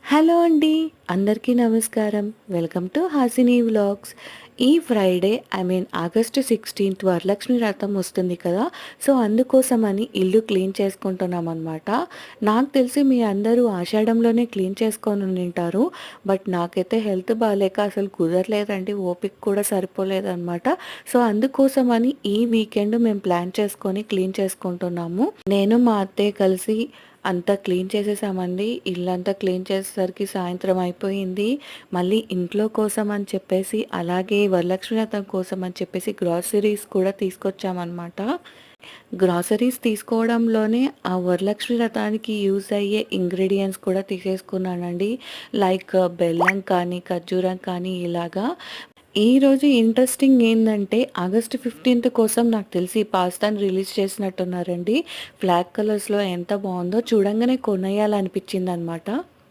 Hello అండి. అందరికీ నమస్కారం. Welcome to Hasini vlogs. ఈ ఫ్రైడే ఆగస్టు 16థ్ వరలక్ష్మి వ్రతం వస్తుంది కదా! సో, అందుకోసమని ఇల్లు క్లీన్ చేసుకుంటున్నామనమాట. నాకు తెలిసి మీ అందరూ ఆషాఢంలోనే క్లీన్ చేసుకొనుండింటారు. బట్ నాకైతే హెల్త్ బాలేక అసలు కుదరలేదండి. ఓపిక కూడా సరిపోలేదనమాట. సో, అందుకోసమని ఈ వీకెండ్ మేము ప్లాన్ చేసుకొని క్లీన్ చేసుకుంటున్నాము. నేను మా అత్తయ్య కలిసి అంతా క్లీన్ చేసేసామండి. ఇల్లంతా క్లీన్ చేసేసరికి సాయంత్రం అయిపోయింది. మళ్ళీ ఇంట్లో కోసం అని చెప్పేసి, అలాగే వరలక్ష్మి వ్రతం కోసం అని చెప్పేసి గ్రాసరీస్ కూడా తీసుకొచ్చామనమాట. గ్రాసరీస్ తీసుకోవడంలోనే ఆ వరలక్ష్మి వ్రతానికి యూజ్ అయ్యే ఇంగ్రీడియెంట్స్ కూడా తీసేసుకున్నానండి. లైక్ బెల్లం కానీ, ఖర్జూరం కానీ ఇలాగా. ఈరోజు ఇంట్రెస్టింగ్ ఏందంటే ఆగస్ట్ 15థ్ కోసం నాకు తెలిసి ఈ పాస్తాని రిలీజ్ చేసినట్టున్నారండి. ఫ్లాగ్ కలర్స్‌లో ఎంత బావుందో చూడంగానే కొనేయాలనిపించిందనమాట.